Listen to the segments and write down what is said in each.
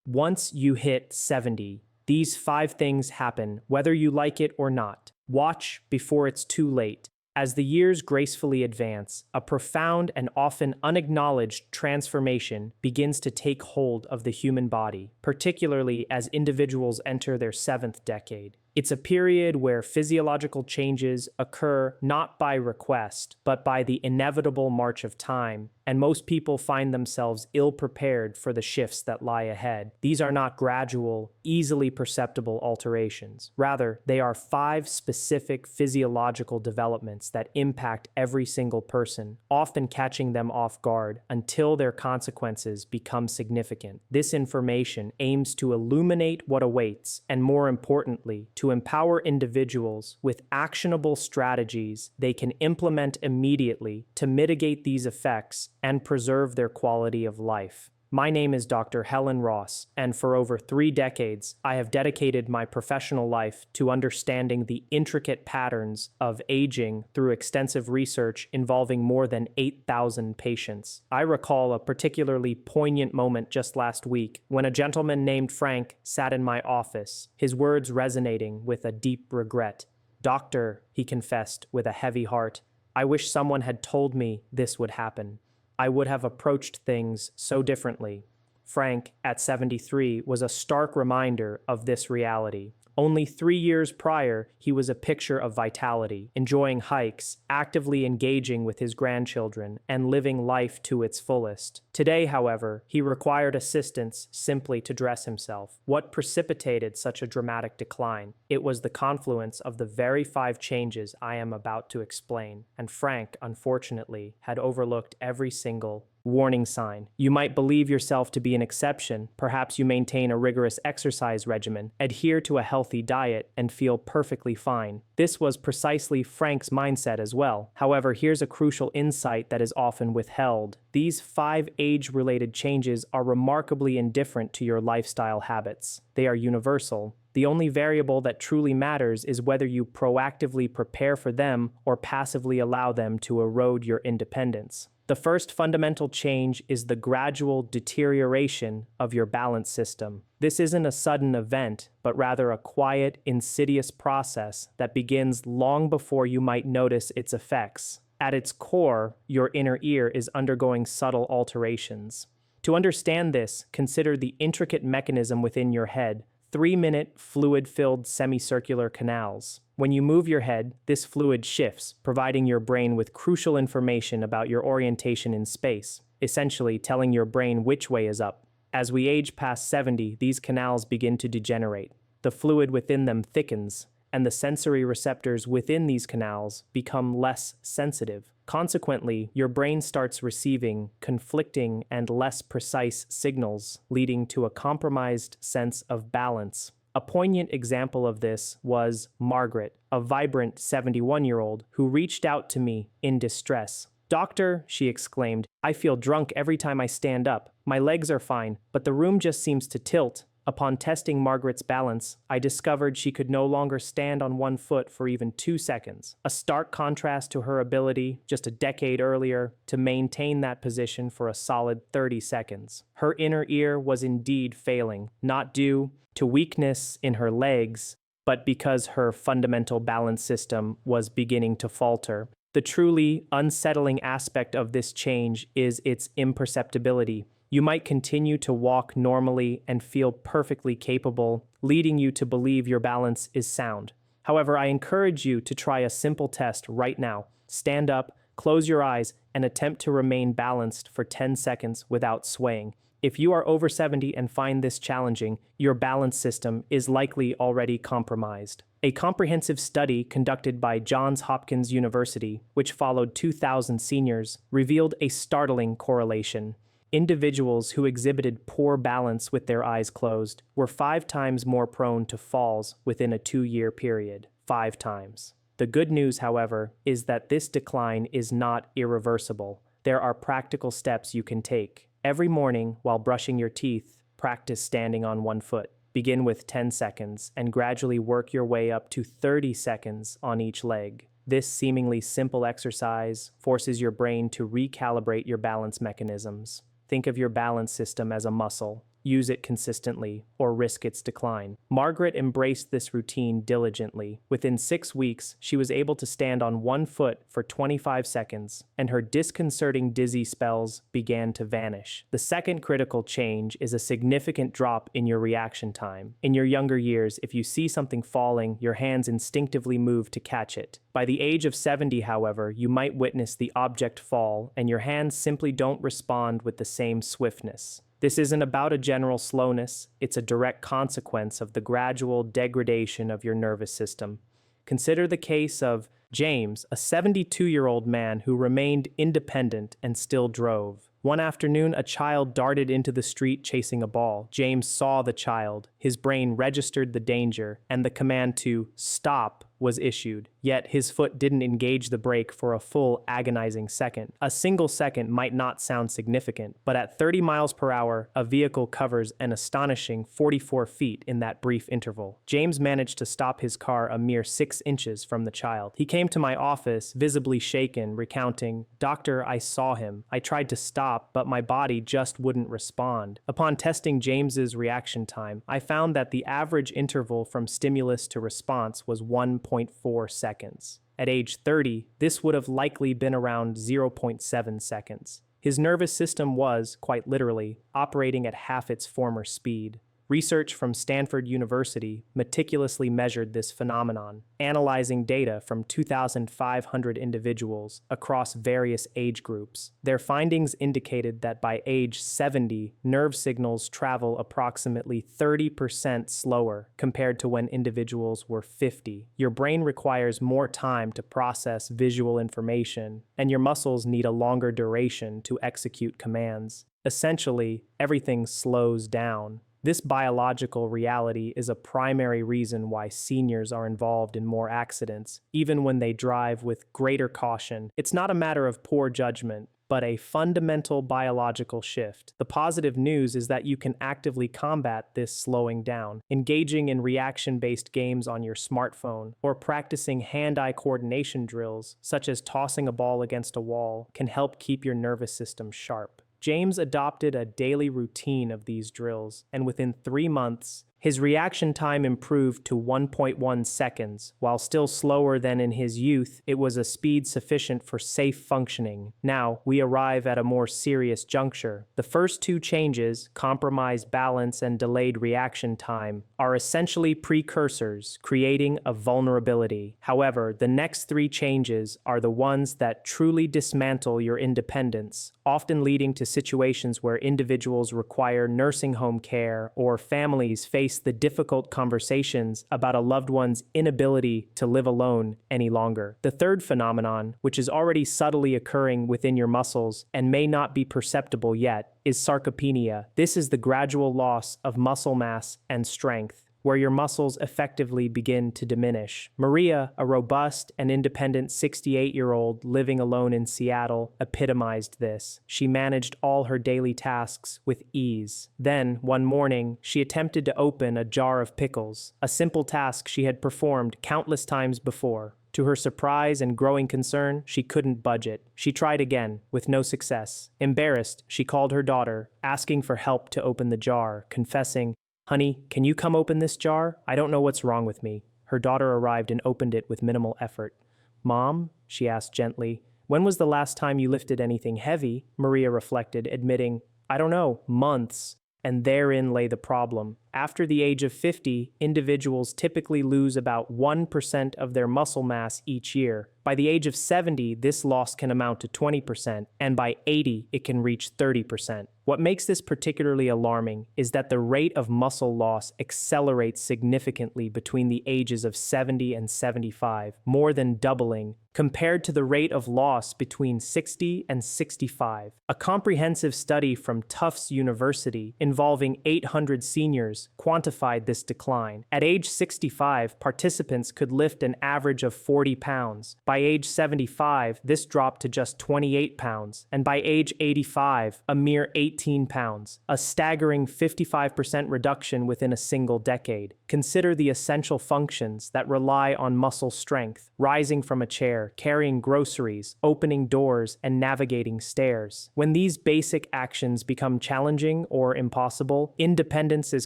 Once you hit 70, these 5 things happen, whether you like it or not. Watch before it's too late. As the years gracefully advance, a profound and often unacknowledged transformation begins to take hold of the human body, particularly as individuals enter their 7th decade. It's a period where physiological changes occur not by request, but by the inevitable march of time, and most people find themselves ill-prepared for the shifts that lie ahead. These are not gradual, easily perceptible alterations. Rather, they are 5 specific physiological developments that impact every single person, often catching them off guard until their consequences become significant. This information aims to illuminate what awaits, and more importantly, to empower individuals with actionable strategies they can implement immediately to mitigate these effects and preserve their quality of life. My name is Dr. Helen Ross, and for over 3 decades, I have dedicated my professional life to understanding the intricate patterns of aging through extensive research involving more than 8,000 patients. I recall a particularly poignant moment just last week when a gentleman named Frank sat in my office, his words resonating with a deep regret. "Doctor," he confessed with a heavy heart, "I wish someone had told me this would happen. I would have approached things so differently." Frank, at 73, was a stark reminder of this reality. Only 3 years prior, he was a picture of vitality, enjoying hikes, actively engaging with his grandchildren, and living life to its fullest. Today, however, he required assistance simply to dress himself. What precipitated such a dramatic decline? It was the confluence of the very 5 changes I am about to explain, and Frank, unfortunately, had overlooked every single warning sign. You might believe yourself to be an exception. Perhaps you maintain a rigorous exercise regimen, adhere to a healthy diet, and feel perfectly fine. This was precisely Frank's mindset as well. However, here's a crucial insight that is often withheld. These 5 age-related changes are remarkably indifferent to your lifestyle habits. They are universal. The only variable that truly matters is whether you proactively prepare for them or passively allow them to erode your independence. The first fundamental change is the gradual deterioration of your balance system. This isn't a sudden event, but rather a quiet, insidious process that begins long before you might notice its effects. At its core, your inner ear is undergoing subtle alterations. To understand this, consider the intricate mechanism within your head: 3-minute, fluid-filled semicircular canals. When you move your head, this fluid shifts, providing your brain with crucial information about your orientation in space, essentially telling your brain which way is up. As we age past 70, these canals begin to degenerate. The fluid within them thickens, and the sensory receptors within these canals become less sensitive. Consequently, your brain starts receiving conflicting and less precise signals, leading to a compromised sense of balance. A poignant example of this was Margaret, a vibrant 71-year-old who reached out to me in distress. "Doctor," she exclaimed, "I feel drunk every time I stand up. My legs are fine, but the room just seems to tilt." Upon testing Margaret's balance, I discovered she could no longer stand on one foot for even 2 seconds, a stark contrast to her ability, just a decade earlier, to maintain that position for a solid 30 seconds. Her inner ear was indeed failing, not due to weakness in her legs, but because her fundamental balance system was beginning to falter. The truly unsettling aspect of this change is its imperceptibility. You might continue to walk normally and feel perfectly capable, leading you to believe your balance is sound. However, I encourage you to try a simple test right now. Stand up, close your eyes, and attempt to remain balanced for 10 seconds without swaying. If you are over 70 and find this challenging, your balance system is likely already compromised. A comprehensive study conducted by Johns Hopkins University, which followed 2,000 seniors, revealed a startling correlation. Individuals who exhibited poor balance with their eyes closed were 5 times more prone to falls within a 2-year period. 5 times. The good news, however, is that this decline is not irreversible. There are practical steps you can take. Every morning, while brushing your teeth, practice standing on one foot. Begin with 10 seconds and gradually work your way up to 30 seconds on each leg. This seemingly simple exercise forces your brain to recalibrate your balance mechanisms. Think of your balance system as a muscle. use it consistently, or risk its decline. Margaret embraced this routine diligently. Within 6 weeks, she was able to stand on one foot for 25 seconds, and her disconcerting dizzy spells began to vanish. The second critical change is a significant drop in your reaction time. In your younger years, if you see something falling, your hands instinctively move to catch it. By the age of 70, however, you might witness the object fall, and your hands simply don't respond with the same swiftness. This isn't about a general slowness, it's a direct consequence of the gradual degradation of your nervous system. Consider the case of James, a 72-year-old man who remained independent and still drove. One afternoon, a child darted into the street chasing a ball. James saw the child, his brain registered the danger, and the command to stop was issued. Yet his foot didn't engage the brake for a full agonizing second. A single second might not sound significant, but at 30 miles per hour, a vehicle covers an astonishing 44 feet in that brief interval. James managed to stop his car a mere 6 inches from the child. He came to my office, visibly shaken, recounting, "Doctor, I saw him. I tried to stop, but my body just wouldn't respond." Upon testing James's reaction time, I found that the average interval from stimulus to response was 1.4 seconds. At age 30, this would have likely been around 0.7 seconds. His nervous system was, quite literally, operating at half its former speed. Research from Stanford University meticulously measured this phenomenon, analyzing data from 2,500 individuals across various age groups. Their findings indicated that by age 70, nerve signals travel approximately 30% slower compared to when individuals were 50. Your brain requires more time to process visual information, and your muscles need a longer duration to execute commands. Essentially, everything slows down. This biological reality is a primary reason why seniors are involved in more accidents, even when they drive with greater caution. It's not a matter of poor judgment, but a fundamental biological shift. The positive news is that you can actively combat this slowing down. Engaging in reaction-based games on your smartphone or practicing hand-eye coordination drills, such as tossing a ball against a wall, can help keep your nervous system sharp. James adopted a daily routine of these drills, and within 3 months, his reaction time improved to 1.1 seconds. While still slower than in his youth, it was a speed sufficient for safe functioning. Now, we arrive at a more serious juncture. The first 2 changes, compromised balance and delayed reaction time, are essentially precursors, creating a vulnerability. However, the next 3 changes are the ones that truly dismantle your independence, often leading to situations where individuals require nursing home care or families face the difficult conversations about a loved one's inability to live alone any longer. The third phenomenon, which is already subtly occurring within your muscles and may not be perceptible yet, is sarcopenia. This is the gradual loss of muscle mass and strength, where your muscles effectively begin to diminish. Maria, a robust and independent 68-year-old living alone in Seattle, epitomized this. She managed all her daily tasks with ease. Then, one morning, she attempted to open a jar of pickles, a simple task she had performed countless times before. To her surprise and growing concern, she couldn't budge it. She tried again, with no success. Embarrassed, she called her daughter, asking for help to open the jar, confessing, "Honey, can you come open this jar? I don't know what's wrong with me." Her daughter arrived and opened it with minimal effort. "Mom?" she asked gently. "When was the last time you lifted anything heavy?" Maria reflected, admitting, "I don't know, months." And therein lay the problem. After the age of 50, individuals typically lose about 1% of their muscle mass each year. By the age of 70, this loss can amount to 20%, and by 80, it can reach 30%. What makes this particularly alarming is that the rate of muscle loss accelerates significantly between the ages of 70 and 75, more than doubling, compared to the rate of loss between 60 and 65. A comprehensive study from Tufts University involving 800 seniors quantified this decline. At age 65, participants could lift an average of 40 pounds. By age 75, this dropped to just 28 pounds, and by age 85, a mere 18 18 pounds, a staggering 55% reduction within a single decade. Consider the essential functions that rely on muscle strength: rising from a chair, carrying groceries, opening doors, and navigating stairs. When these basic actions become challenging or impossible, independence is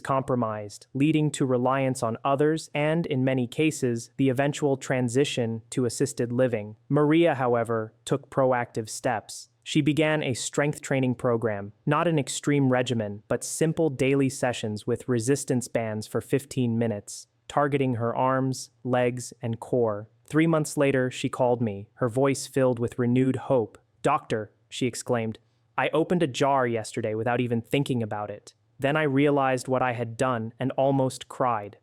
compromised, leading to reliance on others and, in many cases, the eventual transition to assisted living. Maria, however, took proactive steps. She began a strength training program, not an extreme regimen, but simple daily sessions with resistance bands for 15 minutes, targeting her arms, legs, and core. 3 months later, she called me, her voice filled with renewed hope. "Doctor," she exclaimed, "I opened a jar yesterday without even thinking about it. Then I realized what I had done and almost cried."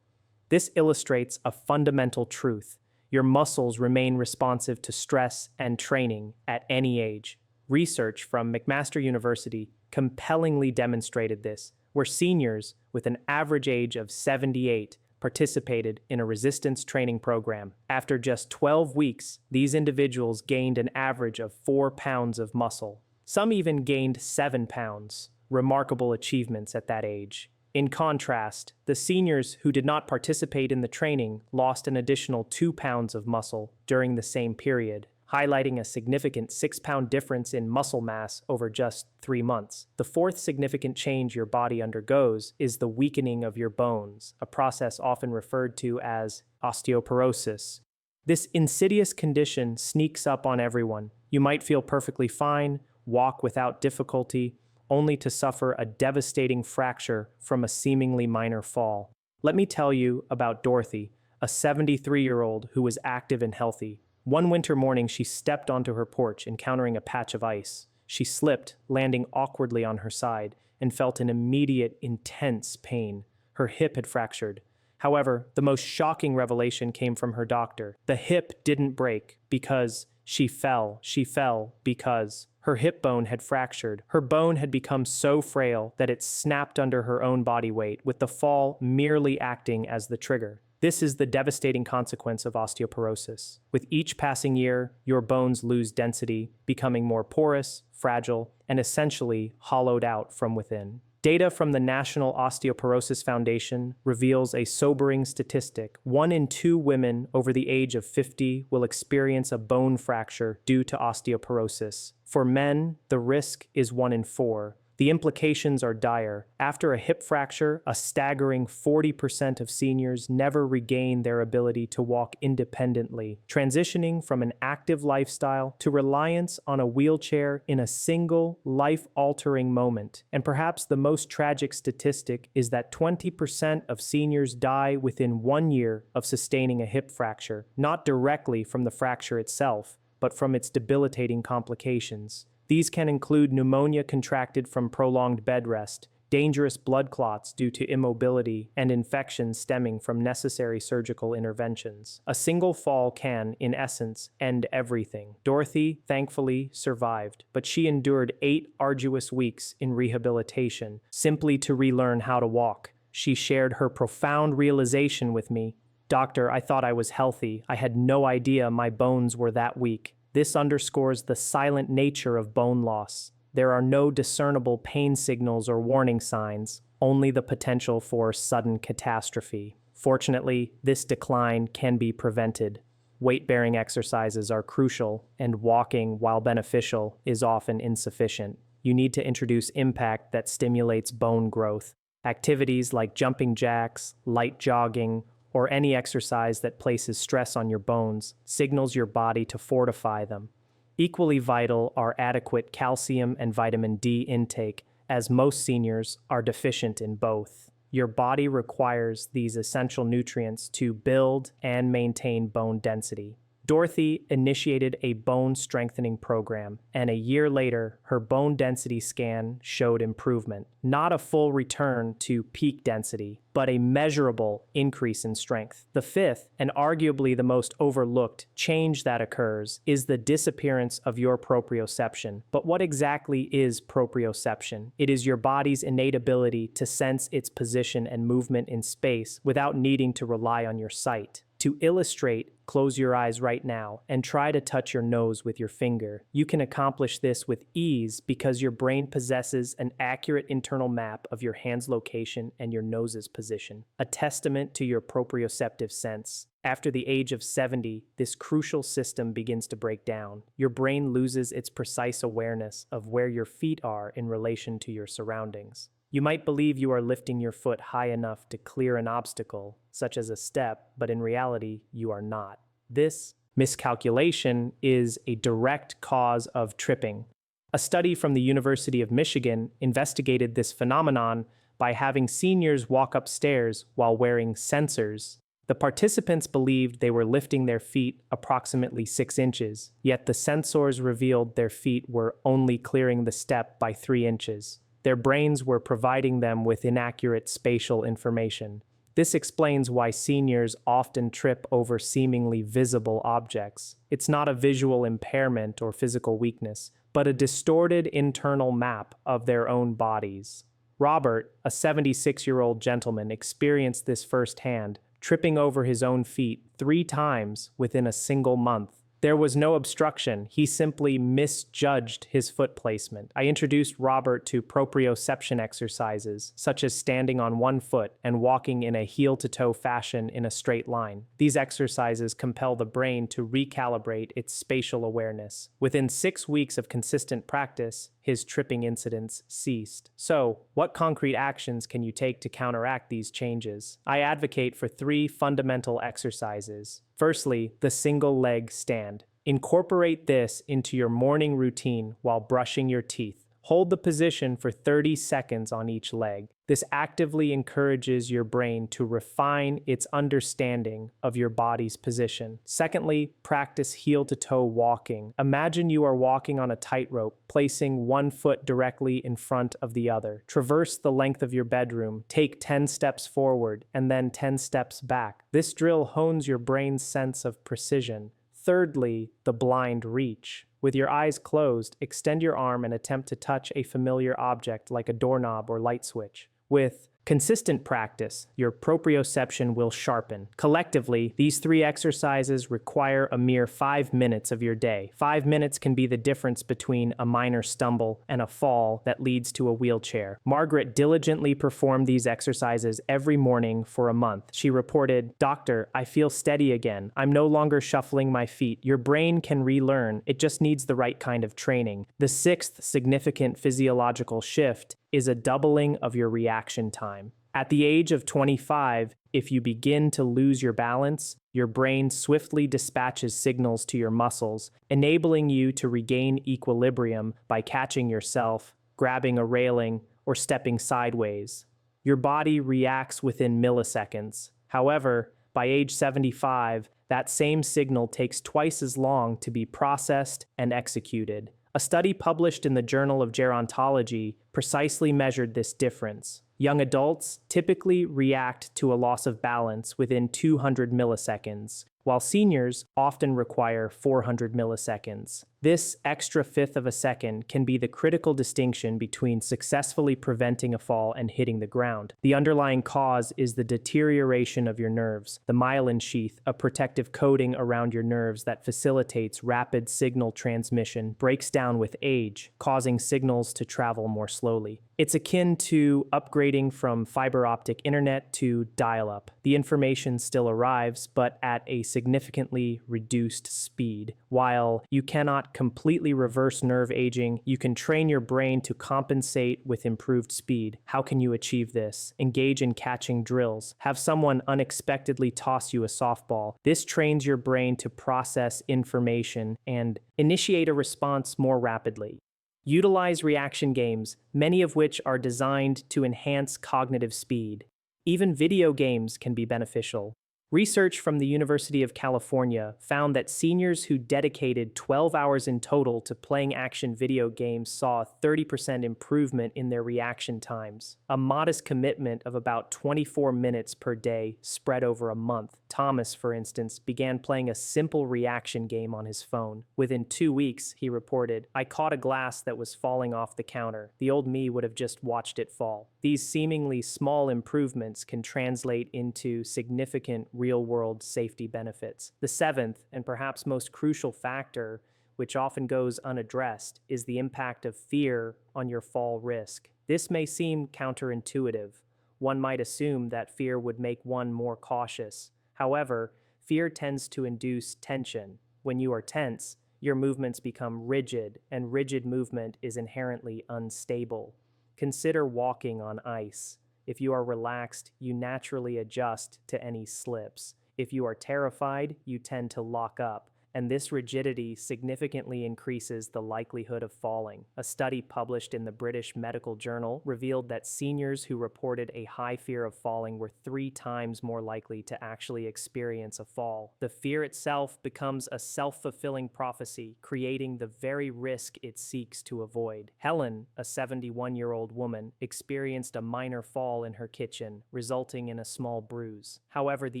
This illustrates a fundamental truth. Your muscles remain responsive to stress and training at any age. Research from McMaster University compellingly demonstrated this, where seniors with an average age of 78 participated in a resistance training program. After just 12 weeks, these individuals gained an average of 4 pounds of muscle. Some even gained 7 pounds. Remarkable achievements at that age. In contrast, the seniors who did not participate in the training lost an additional 2 pounds of muscle during the same period, highlighting a significant 6-pound difference in muscle mass over just 3 months. The fourth significant change your body undergoes is the weakening of your bones, a process often referred to as osteoporosis. This insidious condition sneaks up on everyone. You might feel perfectly fine, walk without difficulty, only to suffer a devastating fracture from a seemingly minor fall. Let me tell you about Dorothy, a 73-year-old who was active and healthy. One winter morning, she stepped onto her porch, encountering a patch of ice. She slipped, landing awkwardly on her side, and felt an immediate, intense pain. Her hip had fractured. However, the most shocking revelation came from her doctor. The hip didn't break because she fell. She fell because her hip bone had fractured. Her bone had become so frail that it snapped under her own body weight, with the fall merely acting as the trigger. This is the devastating consequence of osteoporosis. With each passing year, your bones lose density, becoming more porous, fragile, and essentially hollowed out from within. Data from the National Osteoporosis Foundation reveals a sobering statistic. 1 in 2 women over the age of 50 will experience a bone fracture due to osteoporosis. For men, the risk is 1 in 4. The implications are dire. After a hip fracture, a staggering 40% of seniors never regain their ability to walk independently, transitioning from an active lifestyle to reliance on a wheelchair in a single, life-altering moment. And perhaps the most tragic statistic is that 20% of seniors die within 1 year of sustaining a hip fracture, not directly from the fracture itself, but from its debilitating complications. These can include pneumonia contracted from prolonged bed rest, dangerous blood clots due to immobility, and infections stemming from necessary surgical interventions. A single fall can, in essence, end everything. Dorothy, thankfully, survived, but she endured 8 arduous weeks in rehabilitation, simply to relearn how to walk. She shared her profound realization with me. "Doctor, I thought I was healthy. I had no idea my bones were that weak." This underscores the silent nature of bone loss. There are no discernible pain signals or warning signs, only the potential for sudden catastrophe. Fortunately, this decline can be prevented. Weight-bearing exercises are crucial, and walking, while beneficial, is often insufficient. You need to introduce impact that stimulates bone growth. Activities like jumping jacks, light jogging, or any exercise that places stress on your bones signals your body to fortify them. Equally vital are adequate calcium and vitamin D intake, as most seniors are deficient in both. Your body requires these essential nutrients to build and maintain bone density. Dorothy initiated a bone strengthening program, and a year later, her bone density scan showed improvement. Not a full return to peak density, but a measurable increase in strength. The fifth, and arguably the most overlooked, change that occurs is the disappearance of your proprioception. But what exactly is proprioception? It is your body's innate ability to sense its position and movement in space without needing to rely on your sight. To illustrate, close your eyes right now and try to touch your nose with your finger. You can accomplish this with ease because your brain possesses an accurate internal map of your hand's location and your nose's position, a testament to your proprioceptive sense. After the age of 70, this crucial system begins to break down. Your brain loses its precise awareness of where your feet are in relation to your surroundings. You might believe you are lifting your foot high enough to clear an obstacle, such as a step, but in reality, you are not. This miscalculation is a direct cause of tripping. A study from the University of Michigan investigated this phenomenon by having seniors walk upstairs while wearing sensors. The participants believed they were lifting their feet approximately 6 inches, yet the sensors revealed their feet were only clearing the step by 3 inches. Their brains were providing them with inaccurate spatial information. This explains why seniors often trip over seemingly visible objects. It's not a visual impairment or physical weakness, but a distorted internal map of their own bodies. Robert, a 76-year-old gentleman, experienced this firsthand, tripping over his own feet 3 times within a single month. There was no obstruction, he simply misjudged his foot placement. I introduced Robert to proprioception exercises, such as standing on one foot and walking in a heel-to-toe fashion in a straight line. These exercises compel the brain to recalibrate its spatial awareness. Within 6 weeks of consistent practice, his tripping incidents ceased. So, what concrete actions can you take to counteract these changes? I advocate for 3 fundamental exercises. Firstly, the single leg stand. Incorporate this into your morning routine while brushing your teeth. Hold the position for 30 seconds on each leg. This actively encourages your brain to refine its understanding of your body's position. Secondly, practice heel-to-toe walking. Imagine you are walking on a tightrope, placing one foot directly in front of the other. Traverse the length of your bedroom, take 10 steps forward, and then 10 steps back. This drill hones your brain's sense of precision. Thirdly, the blind reach. With your eyes closed, extend your arm and attempt to touch a familiar object like a doorknob or light switch. With consistent practice, your proprioception will sharpen. Collectively, these 3 exercises require a mere 5 minutes of your day. 5 minutes can be the difference between a minor stumble and a fall that leads to a wheelchair. Margaret diligently performed these exercises every morning for a month. She reported, "Doctor, I feel steady again. I'm no longer shuffling my feet." Your brain can relearn. It just needs the right kind of training. The 6th significant physiological shift is a doubling of your reaction time. At the age of 25, if you begin to lose your balance, your brain swiftly dispatches signals to your muscles, enabling you to regain equilibrium by catching yourself, grabbing a railing, or stepping sideways. Your body reacts within milliseconds. However, by age 75, that same signal takes twice as long to be processed and executed. A study published in the Journal of Gerontology precisely measured this difference. Young adults typically react to a loss of balance within 200 milliseconds, while seniors often require 400 milliseconds. This extra fifth of a second can be the critical distinction between successfully preventing a fall and hitting the ground. The underlying cause is the deterioration of your nerves. The myelin sheath, a protective coating around your nerves that facilitates rapid signal transmission, breaks down with age, causing signals to travel more slowly. It's akin to upgrading from fiber optic internet to dial-up. The information still arrives, but at a significantly reduced speed. While you cannot completely reverse nerve aging, you can train your brain to compensate with improved speed. How can you achieve this? Engage in catching drills. Have someone unexpectedly toss you a softball. This trains your brain to process information and initiate a response more rapidly. Utilize reaction games, many of which are designed to enhance cognitive speed. Even video games can be beneficial. Research from the University of California found that seniors who dedicated 12 hours in total to playing action video games saw a 30% improvement in their reaction times. A modest commitment of about 24 minutes per day spread over a month. Thomas, for instance, began playing a simple reaction game on his phone. Within 2 weeks, he reported, "I caught a glass that was falling off the counter. The old me would have just watched it fall." These seemingly small improvements can translate into significant real-world safety benefits. The seventh, and perhaps most crucial factor, which often goes unaddressed, is the impact of fear on your fall risk. This may seem counterintuitive. One might assume that fear would make one more cautious. However, fear tends to induce tension. When you are tense, your movements become rigid, and rigid movement is inherently unstable. Consider walking on ice. If you are relaxed, you naturally adjust to any slips. If you are terrified, you tend to lock up, and this rigidity significantly increases the likelihood of falling. A study published in the British Medical Journal revealed that seniors who reported a high fear of falling were 3 times more likely to actually experience a fall. The fear itself becomes a self-fulfilling prophecy, creating the very risk it seeks to avoid. Helen, a 71-year-old woman, experienced a minor fall in her kitchen, resulting in a small bruise. However, the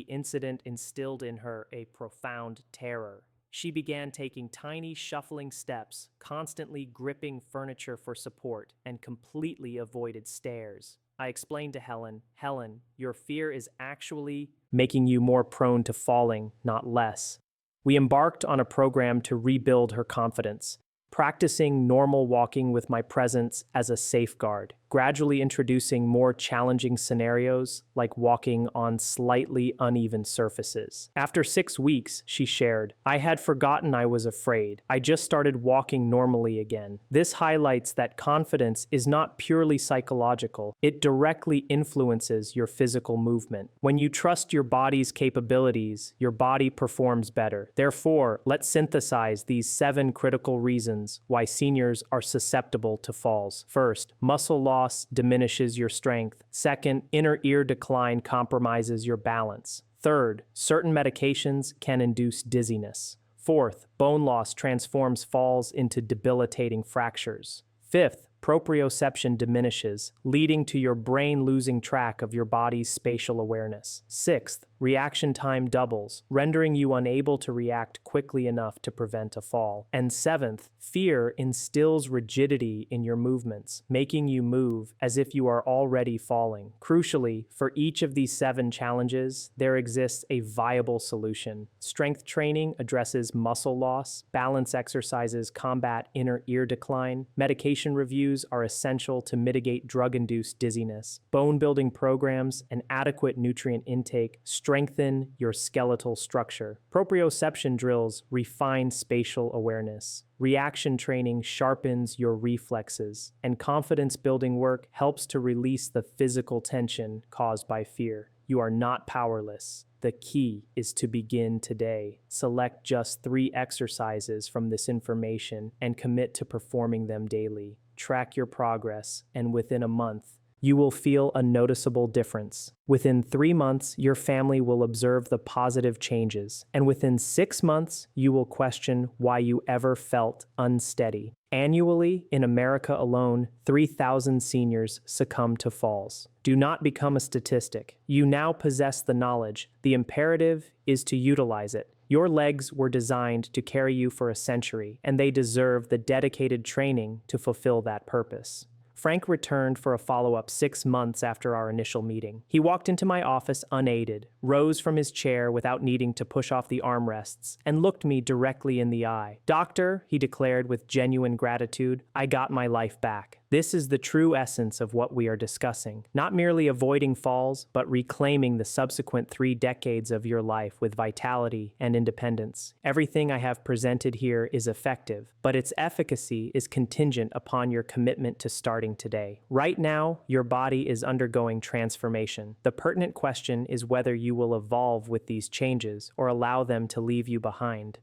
incident instilled in her a profound terror. She began taking tiny, shuffling steps, constantly gripping furniture for support, and completely avoided stairs. I explained to Helen, your fear is actually making you more prone to falling, not less. We embarked on a program to rebuild her confidence, practicing normal walking with my presence as a safeguard, gradually introducing more challenging scenarios like walking on slightly uneven surfaces. After 6 weeks, she shared, I had forgotten I was afraid. I just started walking normally again. This highlights that confidence is not purely psychological. It directly influences your physical movement. When you trust your body's capabilities, your body performs better. Therefore, let's synthesize these 7 critical reasons why seniors are susceptible to falls. First, muscle loss diminishes your strength. Second, inner ear decline compromises your balance. Third, certain medications can induce dizziness. Fourth, bone loss transforms falls into debilitating fractures. Fifth, proprioception diminishes, leading to your brain losing track of your body's spatial awareness. Sixth, reaction time doubles, rendering you unable to react quickly enough to prevent a fall. And seventh, fear instills rigidity in your movements, making you move as if you are already falling. Crucially, for each of these 7 challenges, there exists a viable solution. Strength training addresses muscle loss, balance exercises combat inner ear decline, medication reviews are essential to mitigate drug-induced dizziness, bone-building programs, and adequate nutrient intake strengthen your skeletal structure. Proprioception drills refine spatial awareness. Reaction training sharpens your reflexes, and confidence-building work helps to release the physical tension caused by fear. You are not powerless. The key is to begin today. Select just 3 exercises from this information and commit to performing them daily. Track your progress, and within a month, you will feel a noticeable difference. Within 3 months, your family will observe the positive changes, and within 6 months, you will question why you ever felt unsteady. Annually, in America alone, 3,000 seniors succumb to falls. Do not become a statistic. You now possess the knowledge. The imperative is to utilize it. Your legs were designed to carry you for a century, and they deserve the dedicated training to fulfill that purpose. Frank returned for a follow-up 6 months after our initial meeting. He walked into my office unaided, rose from his chair without needing to push off the armrests, and looked me directly in the eye. "Doctor," he declared with genuine gratitude, "I got my life back." This is the true essence of what we are discussing. Not merely avoiding falls, but reclaiming the subsequent 3 decades of your life with vitality and independence. Everything I have presented here is effective, but its efficacy is contingent upon your commitment to starting today. Right now, your body is undergoing transformation. The pertinent question is whether you will evolve with these changes or allow them to leave you behind.